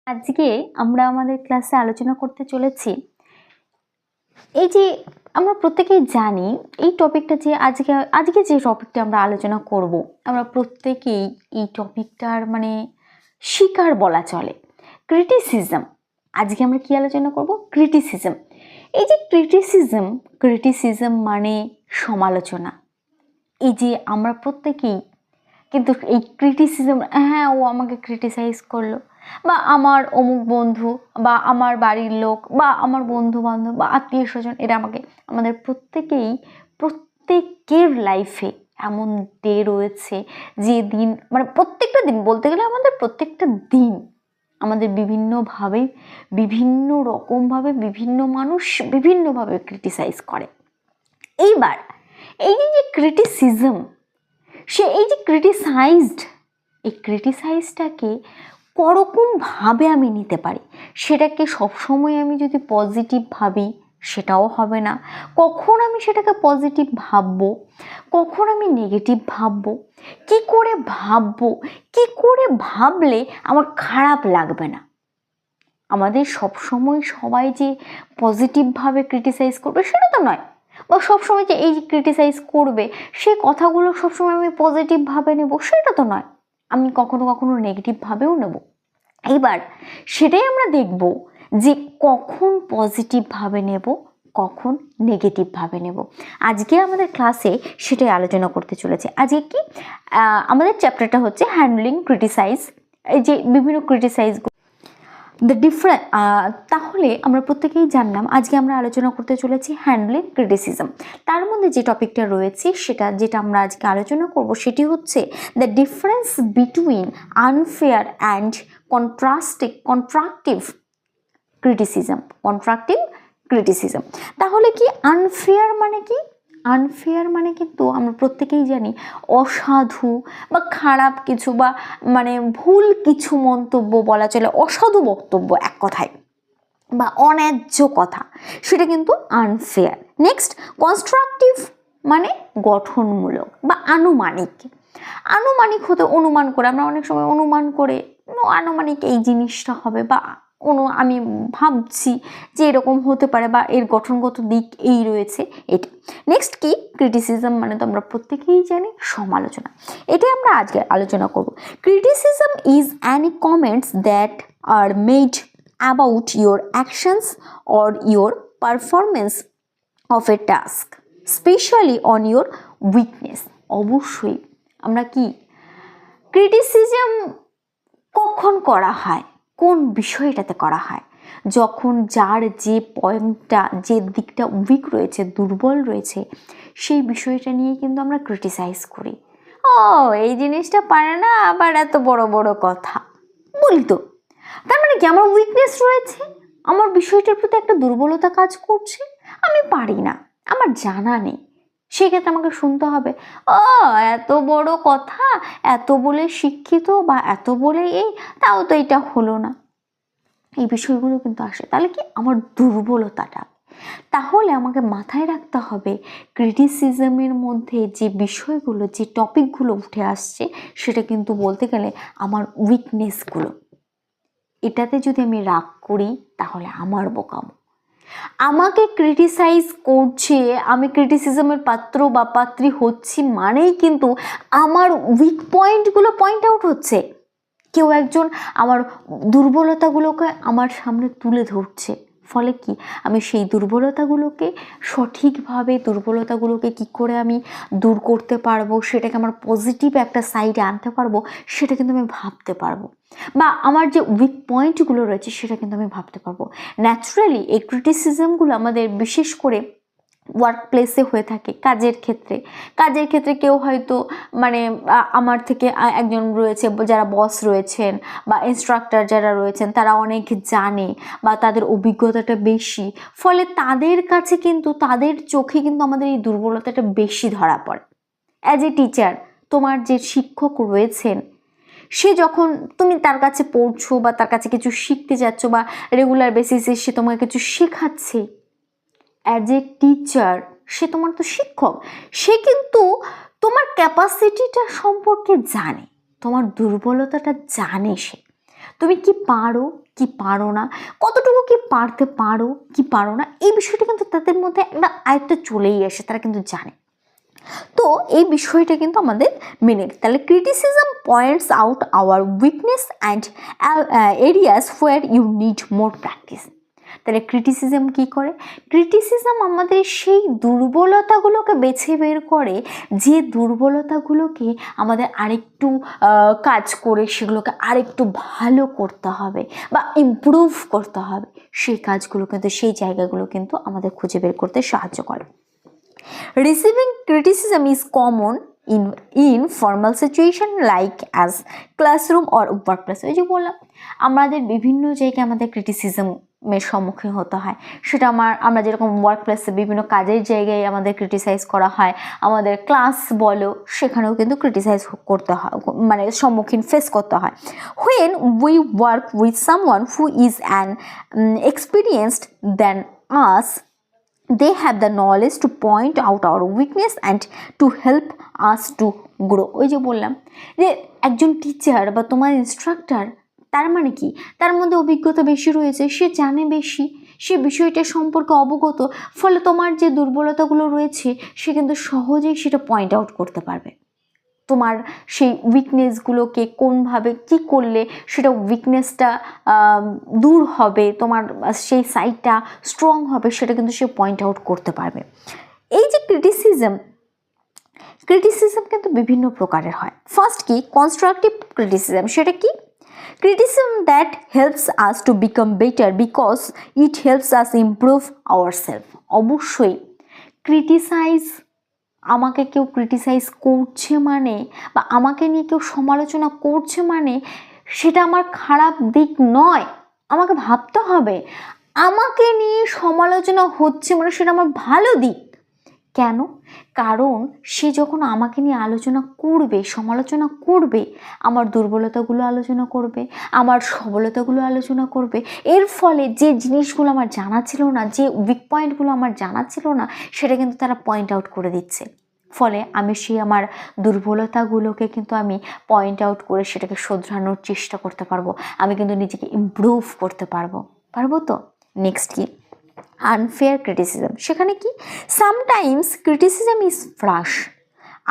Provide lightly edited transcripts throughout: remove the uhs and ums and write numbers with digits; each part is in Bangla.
আজকে আমরা আমাদের ক্লাসে আলোচনা করতে চলেছি এই যে আমরা প্রত্যেকেই জানি এই টপিকটা যে আজকে যে টপিকটা আমরা আলোচনা করব আমরা প্রত্যেকেই এই টপিকটার শিকার বলা চলে। ক্রিটিসিজম। আজকে আমরা কি আলোচনা করব? ক্রিটিসিজম। এই যে ক্রিটিসিজম মানে সমালোচনা। এই যে আমরা প্রত্যেকেই কিন্তু এই ক্রিটিসিজম, হ্যাঁ ও আমাকে ক্রিটিসাইজ করলো, বা আমার অমুক বন্ধু বা আমার বাড়ির লোক বা আমার বন্ধু বান্ধব বা আত্মীয় স্বজন এরা আমাদের প্রত্যেকের লাইফে এমন ডে রয়েছে যে দিন প্রত্যেকটা দিন বলতে গেলে আমাদের প্রত্যেকটা দিন আমাদের বিভিন্ন রকমভাবে বিভিন্ন মানুষ বিভিন্নভাবে ক্রিটিসাইজ করে। এইবার এই যে ক্রিটিসিজম, এই যে ক্রিটিসাইজটাকে করকমভাবে আমি নিতে পারি, সেটাকে সবসময় আমি যদি পজিটিভ ভাবি সেটাও হবে না, কখন আমি সেটাকে পজিটিভ ভাববো, কখন আমি নেগেটিভ ভাববো, কি করে ভাবলে আমার খারাপ লাগবে না। আমাদের সবসময় সবাই যে পজিটিভভাবে ক্রিটিসাইজ করবে সেটা তো নয়, বা সবসময় যে এই যে ক্রিটিসাইজ করবে সে কথাগুলো সবসময় আমি পজিটিভভাবে নেব সেটা তো নয়, আমি কখনো কখনো নেগেটিভভাবেও নেব। এইবার সেটাই আমরা দেখব যে কখন পজিটিভভাবে নেব, কখন নেগেটিভভাবে নেব। আজকে আমাদের ক্লাসে সেটাই আলোচনা করতে চলেছে। আজকে কি আমাদের চ্যাপ্টারটা হচ্ছে হ্যান্ডলিং ক্রিটিসাইজ। এই যে বিভিন্ন ক্রিটিসাইজ তাহলে আমরা প্রত্যেকেই জানলাম আজকে আমরা আলোচনা করতে চলেছি হ্যান্ডলিং ক্রিটিসিজম। তার মধ্যে যে টপিকটা রয়েছে যেটা আমরা আজকে আলোচনা করব সেটি হচ্ছে the difference between unfair and constructive criticism. তাহলে কি আনফেয়ার মানে কি? আনফেয়ার মানে কিন্তু আমরা প্রত্যেকেই জানি অসাধু বা খারাপ কিছু বা ভুল কিছু মন্তব্য বলা চলে, অসাধু বক্তব্য এক কথায়, বা অন্যায্য কথা, সেটা কিন্তু আনফেয়ার। নেক্সট কনস্ট্রাকটিভ মানে গঠনমূলক বা আনুমানিক হতে অনুমান করে, আমরা অনেক সময় অনুমান করে আনুমানিক এই জিনিসটা হবে, বা আমি ভাবছি যে এরকম হতে পারে, বা এর গঠনগত দিক এই রয়েছে এটা। নেক্সট কি ক্রিটিসিজম মানে তো আমরা প্রত্যেকেই জানি সমালোচনা। এটাই আমরা আজকে আলোচনা করব। Criticism is any comments that are made about your actions or your performance of a task, especially on your weakness. অবশ্যই আমরা কি ক্রিটিসিজম কখন করা হয়, কোন বিষয়টাতে করা হয়? যখন যার যে পয়েন্টটা, যে দিকটা উইক রয়েছে, দুর্বল রয়েছে, সেই বিষয়টা নিয়ে কিন্তু আমরা ক্রিটিসাইজ করি। এই জিনিসটা পারে না, আবার এত বড় বড় কথা বলি তো। তার মানে কি আমার উইকনেস রয়েছে, আমার বিষয়টার প্রতি একটা দুর্বলতা কাজ করছে, আমি পারি না, আমার জানা নেই, সেক্ষেত্রে আমাকে শুনতে হবে এত বড় কথা, এত বলে শিক্ষিত বা এত বলে এই, তাও তো এটা হলো না। এই বিষয়গুলো কিন্তু আসে। তাহলে কি আমার দুর্বলতাটা, তাহলে আমাকে মাথায় রাখতে হবে ক্রিটিসিজমের মধ্যে যে বিষয়গুলো, যে টপিকগুলো উঠে আসছে সেটা কিন্তু বলতে গেলে আমার উইকনেসগুলো। এটাতে যদি আমি রাগ করি তাহলে আমার বোকামো। আমাকে ক্রিটিসাইজ করছে, আমি ক্রিটিসিজমের পাত্র বা পাত্রী হচ্ছি মানেই কিন্তু আমার উইক পয়েন্টগুলো পয়েন্ট আউট হচ্ছে। কেউ একজন আমার দুর্বলতাগুলোকে আমার সামনে তুলে ধরছে, ফলে কি আমি সেই দুর্বলতাগুলোকে সঠিকভাবে কি করে আমি দূর করতে পারবো, সেটাকে আমার পজিটিভ একটা সাইডে আনতে পারবো, সেটা কিন্তু আমি ভাবতে পারবো, বা আমার যে উইক পয়েন্টগুলো রয়েছে সেটা কিন্তু আমি ভাবতে পারবো। ন্যাচারালি এই ক্রিটিসিজমগুলো আমাদের বিশেষ করে ওয়ার্ক প্লেসে হয়ে থাকে, কাজের ক্ষেত্রে কেউ হয়তো আমার থেকে একজন রয়েছে যারা বস রয়েছেন বা ইনস্ট্রাক্টর যারা রয়েছেন, তারা অনেক জানে বা তাদের অভিজ্ঞতাটা বেশি, ফলে তাদের কাছে কিন্তু তাদের চোখে কিন্তু আমাদের এই দুর্বলতাটা বেশি ধরা পড়ে। অ্যাজ এ টিচার, তোমার যে শিক্ষক রয়েছেন, সে যখন তুমি তার কাছে পড়ছো বা তার কাছে কিছু শিখতে যাচ্ছ বা রেগুলার বেসিসে সে তোমাকে কিছু শেখাচ্ছে, অ্যাজ এ টিচার সে তোমার তো শিক্ষক, সে কিন্তু তোমার ক্যাপাসিটিটা সম্পর্কে জানে, তোমার দুর্বলতাটা জানে, সে তুমি কি পারো কি পারো না, কতটুকু কি পারতে পারো কি পারো না, এই বিষয়টা কিন্তু তাদের মধ্যে একটা আয়ত্তে চলেই আসে, তারা কিন্তু জানে। তো এই বিষয়টা কিন্তু আমাদের মেনে, তাহলে criticism points out our weakness and areas where you need more practice. তাহলে ক্রিটিসিজম কি করে? ক্রিটিসিজম আমাদের সেই দুর্বলতাগুলোকে বেছে বের করে, যে দুর্বলতাগুলোকে আমাদের আরেকটু কাজ করে সেগুলোকে আরেকটু ভালো করতে হবে বা ইমপ্রুভ করতে হবে, সেই কাজগুলো কিন্তু, সেই জায়গাগুলো কিন্তু আমাদের খুঁজে বের করতে সাহায্য করে। Receiving criticism is common in formal situation like as classroom or workplace. ওই যে বললাম, আমাদের বিভিন্ন জায়গায় আমাদের ক্রিটিসিজমের সম্মুখীন হতে হয়, সেটা আমরা যেরকম ওয়ার্ক প্লেসে বিভিন্ন কাজের জায়গায় আমাদের ক্রিটিসাইজ করা হয়, আমাদের ক্লাস বলো সেখানেও কিন্তু ক্রিটিসাইজ করতে হয়, মানে সম্মুখীন ফেস করতে হয়। When we work with someone who is an experienced than us, they have the knowledge to point out our weakness and to help us to grow. ওই যে বললাম যে একজন টিচার বা তোমার ইনস্ট্রাক্টর, তার মানে কি, তার মধ্যে অভিজ্ঞতা বেশি রয়েছে, সে জানে বেশি, সে বিষয়টা সম্পর্কে অবগত, ফলে তোমার যে দুর্বলতাগুলো রয়েছে সে কিন্তু সহজেই সেটা পয়েন্ট আউট করতে পারবে। তোমার সেই উইকনেসগুলোকে কোনভাবে কি করলে সেটা উইকনেসটা দূর হবে, তোমার সেই সাইডটা স্ট্রং হবে, সেটা কিন্তু সে পয়েন্ট আউট করতে পারবে। এই যে ক্রিটিসিজম কিন্তু বিভিন্ন প্রকারের হয়। ফার্স্ট কি? Constructive criticism. সেটা কি? Criticism that helps us to become better because it helps us improve our self. অবশ্যই ক্রিটিসাইজ, আমাকে কেউ ক্রিটিসাইজ করছে মানে বা আমাকে নিয়ে কেউ সমালোচনা করছে মানে সেটা আমার খারাপ দিক নয়। আমাকে ভাবতে হবে আমাকে নিয়ে সমালোচনা হচ্ছে মানে সেটা আমার ভালো দিক। কেন? কারণ সে যখন আমাকে নিয়ে আলোচনা করবে, সমালোচনা করবে, আমার দুর্বলতাগুলো আলোচনা করবে, আমার সবলতাগুলো আলোচনা করবে, এর ফলে যে জিনিসগুলো আমার জানা ছিল না, যে উইক পয়েন্টগুলো আমার জানা ছিল না, সেটা কিন্তু তারা পয়েন্ট আউট করে দিচ্ছে। ফলে আমি সেই আমার দুর্বলতাগুলোকে কিন্তু আমি পয়েন্ট আউট করে সেটাকে শোধরানোর চেষ্টা করতে পারবো, আমি কিন্তু নিজেকে ইমপ্রুভ করতে পারবো তো। নেক্সট কি? Unfair criticism. সেখানে কি? Sometimes criticism is harsh,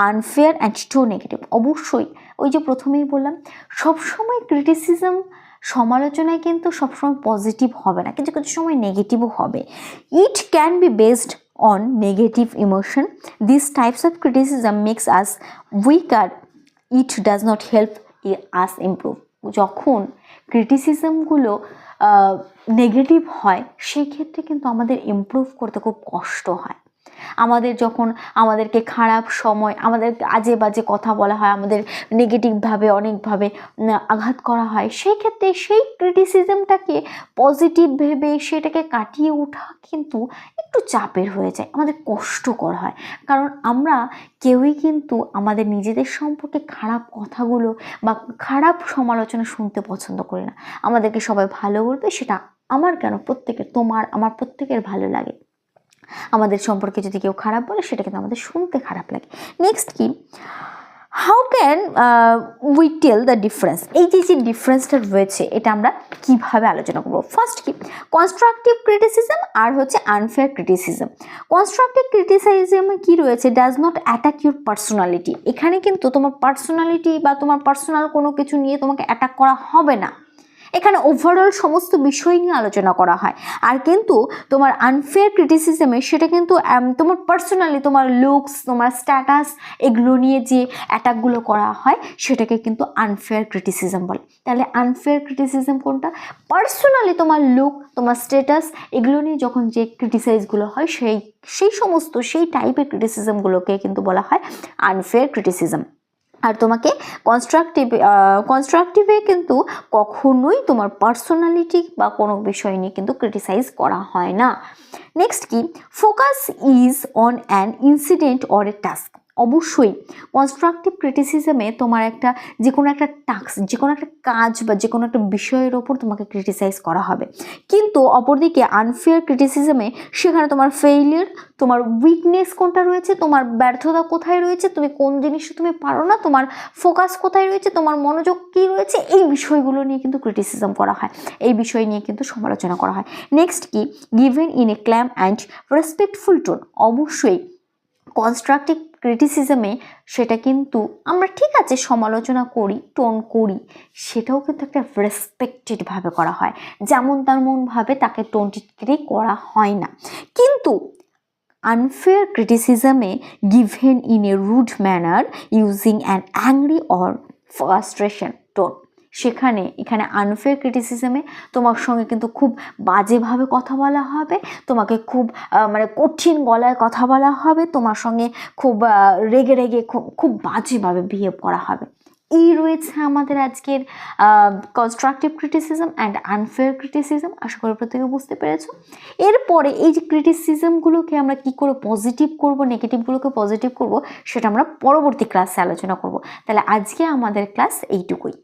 unfair and too negative. অবশ্যই ওই যে প্রথমেই বললাম, সবসময় ক্রিটিসিজম, সমালোচনায় কিন্তু সবসময় পজিটিভ হবে না, কিছু কিছু সময় নেগেটিভও হবে। It can be based on negative emotion. These types of criticism makes us weaker. It does not help us improve. যখন ক্রিটিসিজমগুলো নেগেটিভ হয় সেই ক্ষেত্রে কিন্তু আমাদের ইমপ্রুভ করতে খুব কষ্ট হয়। আমাদের যখন আমাদেরকে খারাপ সময়, আমাদের আজে বাজে কথা বলা হয়, আমাদের নেগেটিভভাবে অনেকভাবে আঘাত করা হয়, সেই ক্ষেত্রে সেই ক্রিটিসিজমটাকে পজিটিভ ভেবে সেটাকে কাটিয়ে ওঠা কিন্তু একটু চাপের হয়ে যায়, আমাদের কষ্টকর হয়। কারণ আমরা কেউই কিন্তু আমাদের নিজেদের সম্পর্কে খারাপ কথাগুলো বা খারাপ সমালোচনা শুনতে পছন্দ করি না। আমাদেরকে সবাই ভালো বলবে, সেটা আমার কেন, প্রত্যেকের, তোমার আমার প্রত্যেকের ভালো লাগে। আমাদের সম্পর্কে যদি কেউ খারাপ বলে সেটা কিন্তু আমাদের শুনতে খারাপ লাগে। নেক্সট কি? How can we tell the difference. এই যে ডিফারেন্সটা রয়েছে এটা আমরা কিভাবে আলোচনা করবো। ফার্স্ট কি? কনস্ট্রাকটিভ ক্রিটিসিজম আর হচ্ছে আনফেয়ার ক্রিটিসিজম। কনস্ট্রাকটিভ ক্রিটিসিজমে কি রয়েছে? Does not attack your personality. এখানে কিন্তু তোমার পার্সোনালিটি বা তোমার পার্সোনাল কোনো কিছু নিয়ে তোমাকে অ্যাটাক করা হবে না, এখানে ওভারঅল সমস্ত বিষয় নিয়ে আলোচনা করা হয়। আর কিন্তু তোমার আনফেয়ার ক্রিটিসিজমে সেটা কিন্তু তোমার পার্সোনালি, তোমার লুকস, তোমার স্ট্যাটাস, এগুলো নিয়ে যে অ্যাটাকগুলো করা হয় সেটাকে কিন্তু আনফেয়ার ক্রিটিসিজম বলে। তাহলে আনফেয়ার ক্রিটিসিজম কোনটা? পার্সোনালি তোমার লুক, তোমার স্ট্যাটাস, এগুলো নিয়ে যখন যে ক্রিটিসাইজগুলো হয় সেই সমস্ত টাইপের ক্রিটিসিজমগুলোকে কিন্তু বলা হয় আনফেয়ার ক্রিটিসিজম। আর তোমাকে কনস্ট্রাকটিভে কিন্তু কখনোই তোমার পার্সোনালিটি বা কোনো বিষয় নিয়ে কিন্তু ক্রিটিসাইজ করা হয় না। নেক্সট কি? Focus is on an incident or a task. অবশ্যই কনস্ট্রাকটিভ ক্রিটিসিজমে তোমার একটা যে কোনো একটা টাস্ক, যে কোনো একটা কাজ বা যে কোনো একটা বিষয়ের ওপর তোমাকে ক্রিটিসাইজ করা হবে। কিন্তু অপরদিকে আনফেয়ার ক্রিটিসিজমে সেখানে তোমার ফেইলিয়ার, তোমার উইকনেস কোনটা রয়েছে, তোমার ব্যর্থতা কোথায় রয়েছে, তুমি কোন জিনিসটা তুমি পারো না, তোমার ফোকাস কোথায় রয়েছে, তোমার মনোযোগ কী রয়েছে, এই বিষয়গুলো নিয়ে কিন্তু ক্রিটিসিজম করা হয়, এই বিষয় নিয়ে কিন্তু সমালোচনা করা হয়। নেক্সট কি, given in A clam and respectful tone. অবশ্যই কনস্ট্রাকটিভ ক্রিটিসিজমে সেটা কিন্তু আমরা ঠিক আছে সমালোচনা করি, টোন করি, সেটাও কিন্তু একটা রেসপেক্টেডভাবে করা হয়, যেমন তেমনভাবে তাকে টোন টিটকিরি করা হয় না। কিন্তু আনফেয়ার ক্রিটিসিজমে given in a rude manner using an angry or frustration tone. এখানে আনফেয়ার ক্রিটিসিজমে তোমার সঙ্গে কিন্তু খুব বাজেভাবে কথা বলা হবে, তোমাকে খুব মানে কঠিন গলায় কথা বলা হবে, তোমার সঙ্গে খুব রেগে রেগে খুব বাজেভাবে বিহেভ করা হবে। এই রয়েছে আমাদের আজকের constructive criticism and unfair criticism. আশা করি প্রত্যেকে বুঝতে পেরেছো। এরপরে এই যে ক্রিটিসিজমগুলোকে আমরা কি করে পজিটিভ করব, নেগেটিভগুলোকে পজিটিভ করব, সেটা আমরা পরবর্তী ক্লাসে আলোচনা করব। তাহলে আজকে আমাদের ক্লাস এইটুকুই।